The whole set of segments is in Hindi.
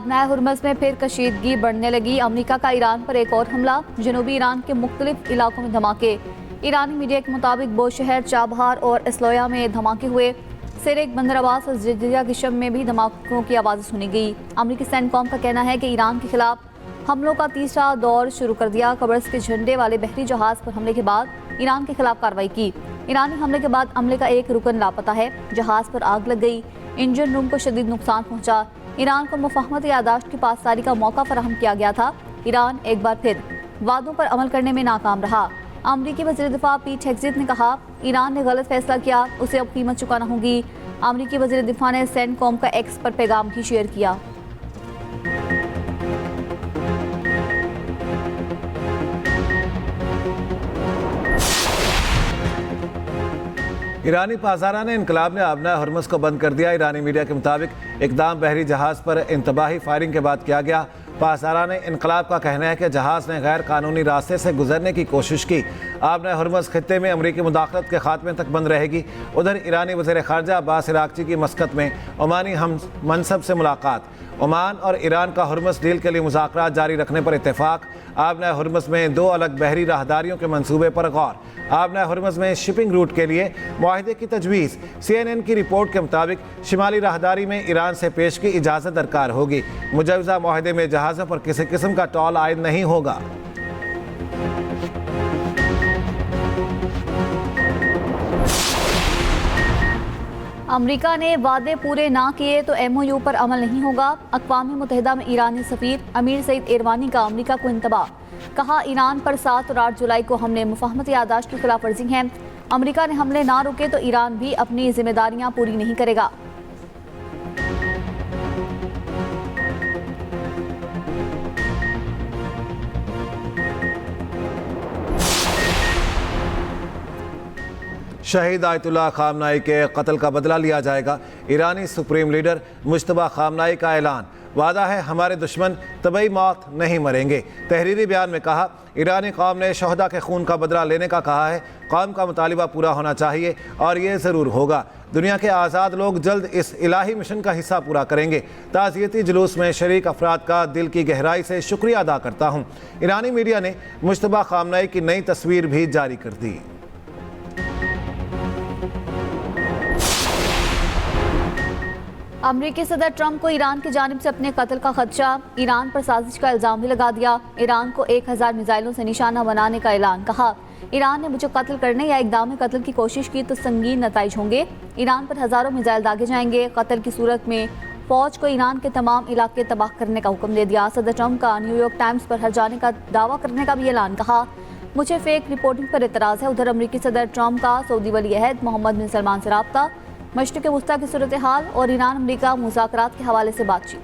आबनाए हुर्मस में फिर कशीदगी बढ़ने लगी। अमेरिका का ईरान पर एक और हमला। जनूबी ईरान के मुख्तलिफ इलाकों में धमाके। ईरानी मीडिया के मुताबिक बोशहर, चाबहार और इसलोया में धमाके हुए। सिरिक, बंदर अब्बास और जजिया गिशम में भी धमाकों की आवाज़ सुनी गई। अमेरिकी सेंटकॉम का कहना है कि ईरान के खिलाफ हमलों का तीसरा दौर शुरू कर दिया। कब्रस के झंडे वाले बहरी जहाज पर हमले के बाद ईरान के खिलाफ कार्रवाई की। ईरानी हमले के बाद अमले का एक रुकन लापता है। जहाज पर आग लग गई। इंजन रूम को शदीद नुकसान पहुंचा। ईरान को मुफाहमत यादाश्त की पासदारी का मौका फराहम किया गया था। ईरान एक बार फिर वादों पर अमल करने में नाकाम रहा। अमरीकी वज़ीर दिफा पीट हेग्सेथ ने कहा, ईरान ने गलत फैसला किया, उसे अब कीमत चुकाना होगी। अमरीकी वज़ीर दिफा ने सेंटकॉम का एक्स पर पैगाम भी शेयर किया। ईरानी पासाराने इनकलाब ने आबनाए हुर्मस को बंद कर दिया। ईरानी मीडिया के मुताबिक इकदाम बहरी जहाज़ पर इंतबाही फायरिंग के बाद किया गया। पासाराने इनकलाब का कहना है कि जहाज़ ने गैर कानूनी रास्ते से गुजरने की कोशिश की। आबनाए हुर्मस खित्ते में अमरीकी मुदाखलत के खात्मे तक बंद रहेगी। उधर ईरानी वज़ीर ख़ारजा अब्बास इराक़ची की मस्कत में ओमानी हम मनसब से मुलाकात। ओमान और ईरान का हुर्मस डील के लिए मुज़ाकरात जारी रखने पर इत्तेफाक। आबनाए हुर्मस में 2 अलग बहरी राहदारियों के मंसूबे पर गौर। आबनाए हुर्मस में शिपिंग रूट के लिए मुआहदे की तजवीज़। CNN की रिपोर्ट के मुताबिक शिमाली राहदारी में ईरान से पेश की इजाज़त दरकार होगी। मुजवज़ा मुआहदे में जहाज़ों पर किसी किस्म का टोल आयद नहीं होगा। अमेरिका ने वादे पूरे ना किए तो MOU पर अमल नहीं होगा। अक़वाम मुत्तहिदा में ईरानी सफ़ीर अमीर सईद इरवानी का अमेरिका को इंतबाह। कहा, ईरान पर 7 और 8 जुलाई को हमले मुफाहमत यादाश्त की खिलाफ वर्जी है। अमेरिका ने हमले ना रुके तो ईरान भी अपनी जिम्मेदारियां पूरी नहीं करेगा। शहीद आयतुल्लाह खामनाई के कत्ल का बदला लिया जाएगा। ईरानी सुप्रीम लीडर मुज्तबा खामनाई का ऐलान। वादा है हमारे दुश्मन तबई मौत नहीं मरेंगे। तहरीरी बयान में कहा, ईरानी कौम ने शहदा के खून का बदला लेने का कहा है। कौम का मुतालिबा पूरा होना चाहिए और ये ज़रूर होगा। दुनिया के आज़ाद लोग जल्द इस इलाही मिशन का हिस्सा पूरा करेंगे। ताज़ियती जुलूस में शरीक अफराद का दिल की गहराई से शुक्रिया अदा करता हूँ। ईरानी मीडिया ने मुज्तबा खामनाई की नई तस्वीर भी जारी कर दी। अमरीकी सदर ट्रंप को ईरान की जानिब से अपने कत्ल का खदशा। ईरान पर साजिश का इल्ज़ाम भी लगा दिया। ईरान को 1000 मिसाइलों से निशाना बनाने का ऐलान। कहा, ईरान ने मुझे कत्ल करने या इक़दाम कत्ल की कोशिश की तो संगीन नताइज होंगे। ईरान पर हज़ारों मिसाइल दागे जाएंगे। कत्ल की सूरत में फ़ौज को ईरान के तमाम इलाके तबाह करने का हुक्म दे दिया। सदर ट्रंप का न्यूयॉर्क टाइम्स पर हर जाने का दावा करने का भी ऐलान। कहा, मुझे फेक रिपोर्टिंग पर एतराज़ है। उधर अमरीकी सदर ट्रंप का सऊदी वली अहद मोहम्मद बिन सलमान से रब्ता। मशरिक़ वस्ता की सूरत हाल और ईरान अमरीका मुज़ाकरात के हवाले से बातचीत।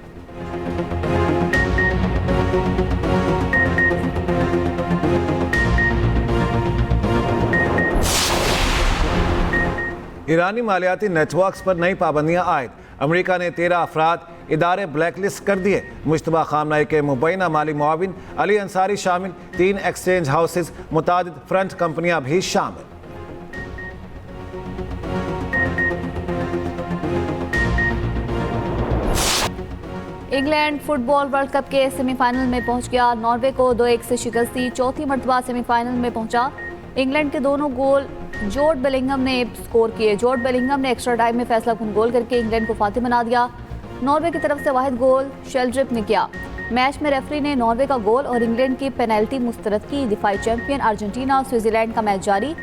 ईरानी मालियाती नेटवर्क्स पर नई पाबंदियां आयद। अमेरिका ने 13 अफराद इदारे ब्लैकलिस्ट कर दिए। मुज्तबा खामनाई के मुबैना माली मुआविन अली अंसारी शामिल। 3 एक्सचेंज हाउसेज, मुतादिद फ्रंट कंपनियां भी शामिल। इंग्लैंड फुटबॉल वर्ल्ड कप के सेमीफाइनल में पहुंच गया। नॉर्वे को 2-1 से शिकस्त दी। चौथी मरतबा सेमीफाइनल में पहुंचा। इंग्लैंड के दोनों गोल जोर्ड बेलिंगम ने स्कोर किए। जोर्ड बेलिंगम ने एक्स्ट्रा टाइम में फैसला कुन गोल करके इंग्लैंड को फातिह बना दिया। नॉर्वे की तरफ से वाहिद गोल शेल्ड्रिप ने किया। मैच में रेफरी ने नॉर्वे का गोल और इंग्लैंड की पेनल्टी मुस्तरद की। दिफाई चैंपियन अर्जेंटीना और स्विट्जरलैंड का मैच जारी।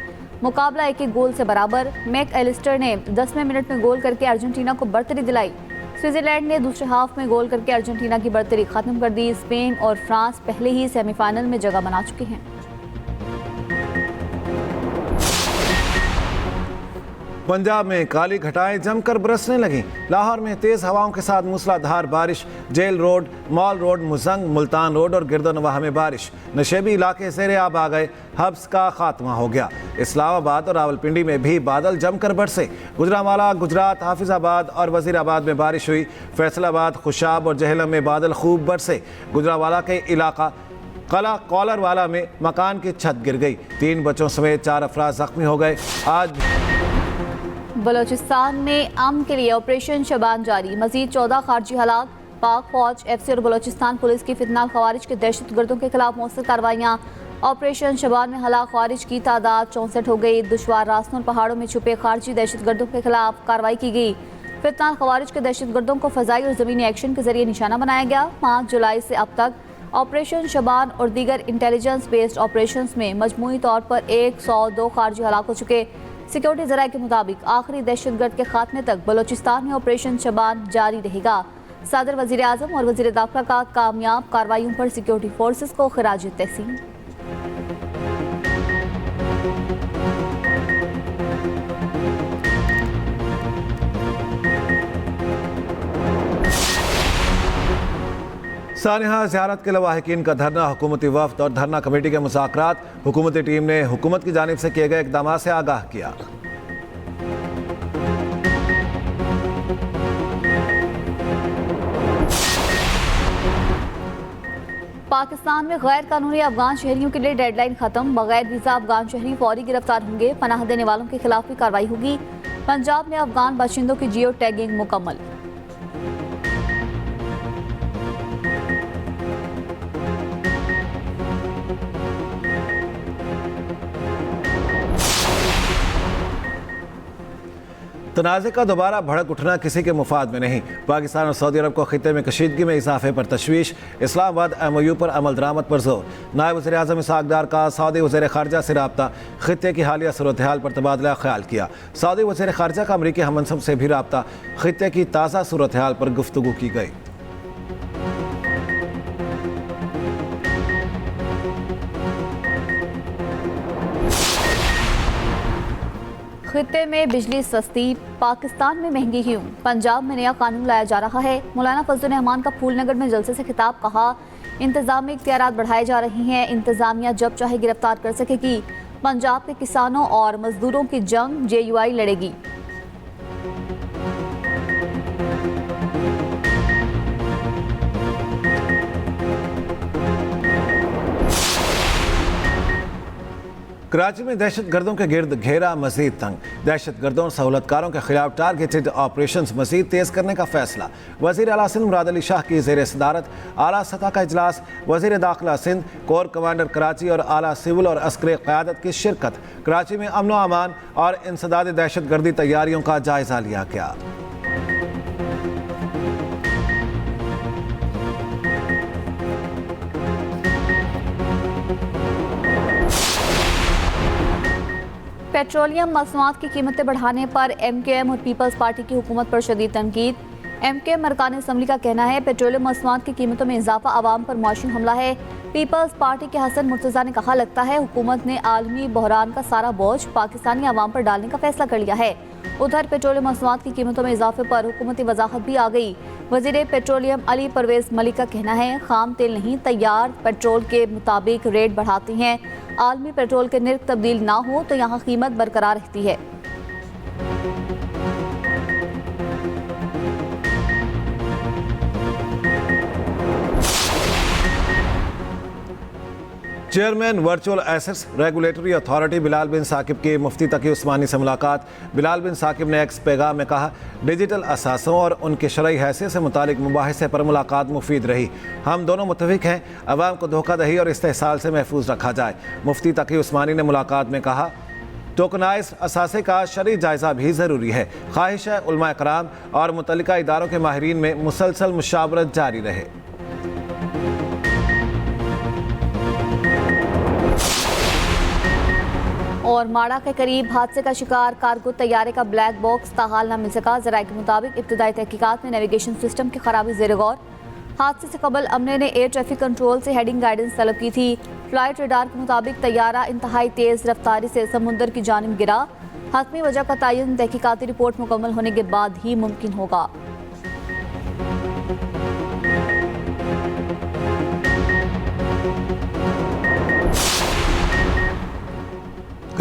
मुकाबला 1-1 गोल से बराबर। मैक एलिस्टर ने 10वें मिनट में गोल करके अर्जेंटीना को बढ़तरी दिलाई। स्विट्जरलैंड ने दूसरे हाफ में गोल करके अर्जेंटीना की बढ़तरी खत्म कर दी। स्पेन और फ्रांस पहले ही सेमीफाइनल में जगह बना चुके हैं। पंजाब में काली घटाएं जमकर बरसने लगीं। लाहौर में तेज़ हवाओं के साथ मूसलाधार बारिश। जेल रोड, मॉल रोड, मुजंग, मुल्तान रोड और गिरदोनवाह में बारिश। नशेबी इलाके ज़ेरे आब आ गए। हब्स का खात्मा हो गया। इस्लामाबाद और रावलपिंडी में भी बादल जमकर बरसे। गुजरांवाला, गुजरात, हाफिजाबाद और वजीराबाद में बारिश हुई। फैसलाबाद, खुशाब और जहलम में बादल खूब बरसे। गुजरांवाला के इलाका कला कॉलरवाला में मकान की छत गिर गई। 3 बच्चों समेत 4 अफराद जख्मी हो गए। आज बलोचिस्तान में अमन के लिए ऑपरेशन शबान जारी। मजीद 14 खारजी हालात। पाक फौज, FC और बलोचिस्तान पुलिस की फितनाल खवारिज के दहशतगर्दों के खिलाफ मौसर कार्रवाइयाँ। ऑपरेशन शबान में हलाक खवारिज की तादाद 64 हो गई। दुश्वार रास्तों और पहाड़ों में छुपे खारजी दहशतगर्दों के खिलाफ कार्रवाई की गई। फितनाल खवारिज के दहशतगर्दों को फजाई और ज़मीनी एक्शन के जरिए निशाना बनाया गया। 5 जुलाई से अब तक ऑपरेशन शबान और दीगर इंटेलिजेंस बेस्ड ऑपरेशंस में मजमूई तौर पर 102 खारजी हलाक हो चुके। सिक्योरिटी ज़राए के मुताबिक आखिरी दहशतगर्द के खात्मे तक बलोचिस्तान में ऑपरेशन शबान जारी रहेगा। सदर, वज़ीर आज़म और वज़ीर दाखिला का कामयाब कार्रवाइयों पर सिक्योरिटी फोर्सेस को खिराज तहसीन। सानिहा ज़ियारत के लवाहिकीन का धरना, हुकूमती वफ़द और धरना कमेटी के मुज़ाकरात। हुकूमती टीम ने हुकूमत की जानिब से किए गए इक़दामात से आगाह किया। पाकिस्तान में गैर कानूनी अफगान शहरियों के लिए डेडलाइन खत्म। बगैर वीज़ा अफगान शहरी फौरी गिरफ्तार होंगे। पनाह देने वालों के खिलाफ भी कार्रवाई होगी। पंजाब में अफगान बाशिंदों की जियो टैगिंग मुकम्मल। तनाज़े का दोबारा भड़क उठना किसी के मुफाद में नहीं। पाकिस्तान और सऊदी अरब को खित्ते में कशीदगी में इजाफे पर तशवीश। इस्लामाबाद MOU पर अमल दरामद पर जोर। नायब वज़ीर आज़म इसहाक़ डार का सऊदी वज़ीर ख़ारजा से रब्ता। खित्ते की हालिया सूरत हाल पर तबादला ख्याल किया। सऊदी वज़ीर ख़ारजा का अमरीकी हममंसब से भी रब्ता। खित्ते की ताज़ा सूरत हाल पर गुफ्तगू की गई। खित्ते में बिजली सस्ती, पाकिस्तान में महंगी क्यों? पंजाब में नया कानून लाया जा रहा है। मौलाना फजल रहमान का फूलनगर में जलसे से खिताब। कहा, इंतजामी इख्तियारात बढ़ाए जा रहे हैं। इंतजामिया जब चाहे गिरफ्तार कर सकेगी। पंजाब के किसानों और मजदूरों की जंग JUI लड़ेगी। कराची में दहशत गर्दों के गिर्द घेरा मजीद तंग। दहशत गर्दों और सहूलतकारों के खिलाफ टारगेटेड ऑपरेशन मजीद तेज करने का फैसला। वज़ीर आला सिंध मुराद अली शाह की ज़ेर सदारत आला सतह का इजलास। वज़ीर दाखिला सिंध, कोर कमांडर कराची और आला सिविल और अस्करी क़यादत की शिरकत। कराची में अमन व अमान और इंसदाद दहशत गर्दी तैयारियों का जायजा लिया गया। पेट्रोलियम मसनूआत की कीमतें बढ़ाने पर MKM और पीपल्स पार्टी की हुकूमत पर शदीद तनकीद। MKM अरकान असम्बली का कहना है पेट्रोलियम मसनूआत की कीमतों में इजाफा आवाम पर मौसमी हमला है। पीपल्स पार्टी के हसन मुर्तज़ा ने कहा, लगता है हुकूमत ने आलमी बहरान का सारा बोझ पाकिस्तानी आवाम पर डालने का फैसला कर लिया है। उधर पेट्रोलियम मसनूआत की कीमतों में इजाफे पर हुकूमती वजाहत भी आ गई। वज़ीर पेट्रोलियम अली परवेज मलिक का कहना है, खाम तेल नहीं तैयार पेट्रोल के मुताबिक रेट बढ़ाते हैं। आलमी पेट्रोल के निर्ख तब्दील ना हो तो यहाँ कीमत बरकरार रहती है। Chairman virtual assets regulatory authority Bilal bin Saqib की मुफ्ती तकी उस्मानी से मुलाकात। बिलाल बिन साकिब ने एक्स पैगाम में कहा, डिजिटल असासों और उनके शरई हैसियत से मुतालिक मुबाहिसे पर मुलाकात मुफीद रही। हम दोनों मुत्तफिक हैं अवाम को धोखादही और इस्तेहसाल से महफूज रखा जाए। मुफ्ती तकी उस्मानी ने मुलाकात में कहा, टोकनाइज्ड असासे का शरई जायज़ा भी ज़रूरी है। ख्वाहिश है उलमा कराम और मुतल्लिका इदारों के माहिरीन में मुसलसल मुशावरत जारी रहे। और माड़ा के करीब हादसे का शिकार कार्गो तैयारे का ब्लैक बॉक्स ताहाल न मिल सका। ज़राए के मुताबिक इब्तदाई तहकीकात में नेविगेशन सिस्टम की खराबी ज़ेर गौर। हादसे से कबल अमले ने एयर ट्रैफिक कंट्रोल से हेडिंग गाइडेंस तलब की थी। फ्लाइट रडार के मुताबिक तैयारा इंतहाई तेज़ रफ्तारी से समुंदर की जानिब गिरा। हतमी वजह का तयन तहकीकाती रिपोर्ट मुकम्मल होने के बाद ही मुमकिन होगा।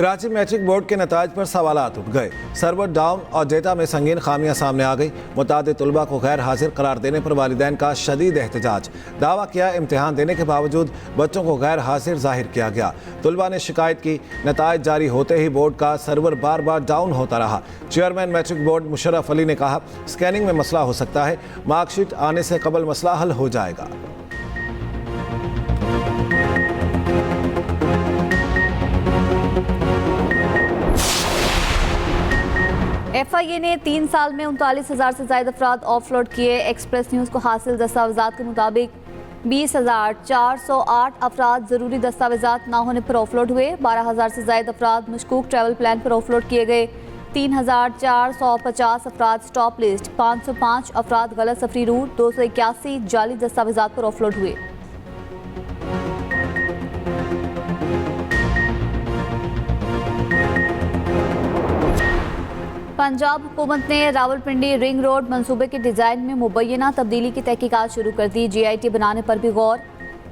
कराची मैट्रिक बोर्ड के नताज पर सवालात उठ गए। सर्वर डाउन और डेटा में संगीन खामियां सामने आ गई। मुतादिद तलबा को गैर हाजिर करार देने पर वालिदैन का शदीद एहतजाज। दावा किया इम्तिहान देने के बावजूद बच्चों को गैर हाजिर जाहिर किया गया। तलबा ने शिकायत की, नताज जारी होते ही बोर्ड का सर्वर बार बार डाउन होता रहा। Chairman matric board Musharraf Ali ने कहा, स्कैनिंग में मसला हो सकता है, मार्कशीट आने से कबल मसला हल हो जाएगा। FIA ने 3 साल में 39,000 से ज्यादा अफराद ऑफलोड किए। एक्सप्रेस न्यूज़ को हासिल दस्तावेजात के मुताबिक 20,408 अफराद ज़रूरी दस्तावेजात ना होने पर ऑफलोड हुए। 12,000 से ज्यादा अफराद मशकूक ट्रैवल प्लान पर ऑफलोड किए गए। 3,450 अफराद स्टॉप लिस्ट, 505 अफराद गलत सफरी रूट, 281 जाली दस्तावेजात पर ऑफलोड हुए। पंजाब हुकूमत ने रावलपिंडी रिंग रोड मंसूबे के डिज़ाइन में मुबैना तब्दीली की तहकीकात शुरू कर दी। GIT बनाने पर भी गौर।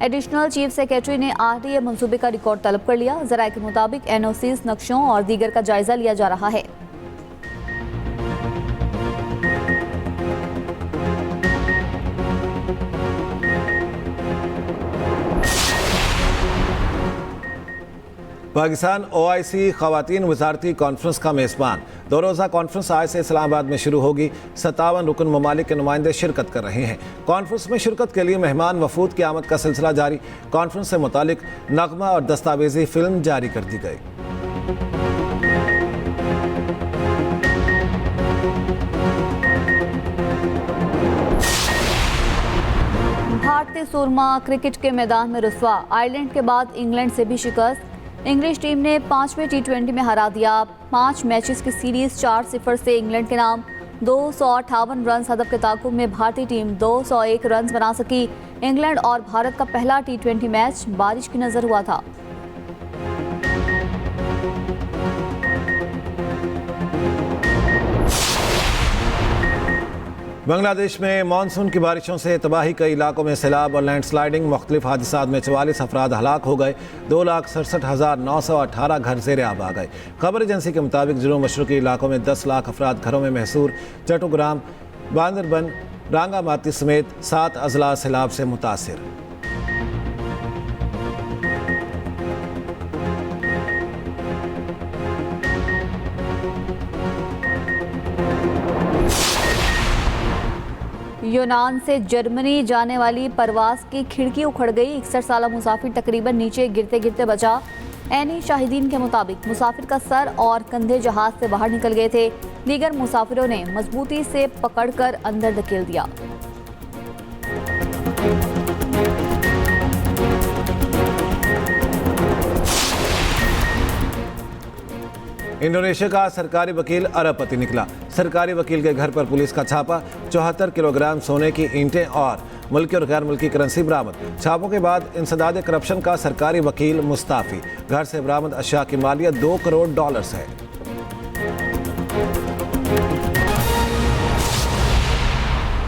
एडिशनल चीफ सेक्रेटरी ने RTA मंसूबे का रिकॉर्ड तलब कर लिया। ज़राए के मुताबिक NOCs, नक्शों और दीगर का जायजा लिया जा रहा है। पाकिस्तान OIC ख़वातीन वज़ारती कॉन्फ्रेंस का मेज़बान। 2 रोज़ा कॉन्फ्रेंस आज से इस्लामाबाद में शुरू होगी। 57 रुकन ममालिक के नुमाइंदे शिरकत कर रहे हैं। कॉन्फ्रेंस में शिरकत के लिए मेहमान वफूद की आमद का सिलसिला जारी। कॉन्फ्रेंस से मुतालिक नगमा और दस्तावेजी फिल्म जारी कर दी गई। भारतीय सूरमा क्रिकेट के मैदान में रुस्वा। आयरलैंड के बाद इंग्लैंड से भी शिकस्त। इंग्लिश टीम ने 5वें T20 में हरा दिया। 5 मैचेस की सीरीज 4-0 से इंग्लैंड के नाम। 258 रन हदफ के ताकुब में भारतीय टीम 201 रन बना सकी। इंग्लैंड और भारत का पहला T20 मैच बारिश की नजर हुआ था। बांग्लादेश में मानसून की बारिशों से तबाही, कई इलाकों में सैलाब और लैंडस्लाइडिंग। मुख्तलिफ हादसात में 44 अफराद हलाक हो गए। 2,67,918 घर ज़ेर आब आ गए। खबर एजेंसी के मुताबिक जनूब मशरक़ी इलाकों में 10 लाख अफराद घरों में महसूर। चट्टग्राम, बांदरबन, रांगामाती समेत 7 अजला सैलाब से मुतासिर। यूनान से जर्मनी जाने वाली परवास की खिड़की उखड़ गई। 61 साला मुसाफिर तकरीबन नीचे गिरते गिरते बचा। ऐनी शाहिदीन के मुताबिक मुसाफिर का सर और कंधे जहाज से बाहर निकल गए थे। दीगर मुसाफिरों ने मजबूती से पकड़कर अंदर धकेल दिया। इंडोनेशिया का सरकारी वकील अरबपति निकला। सरकारी वकील के घर पर पुलिस का छापा। 74 किलोग्राम सोने की ईंटें और मुल्की और गैर मुल्की करेंसी बरामद। छापों के बाद इंसदाद करप्शन का सरकारी वकील मुस्ताफी। घर से बरामद अशिया की मालियत $2 करोड़ है।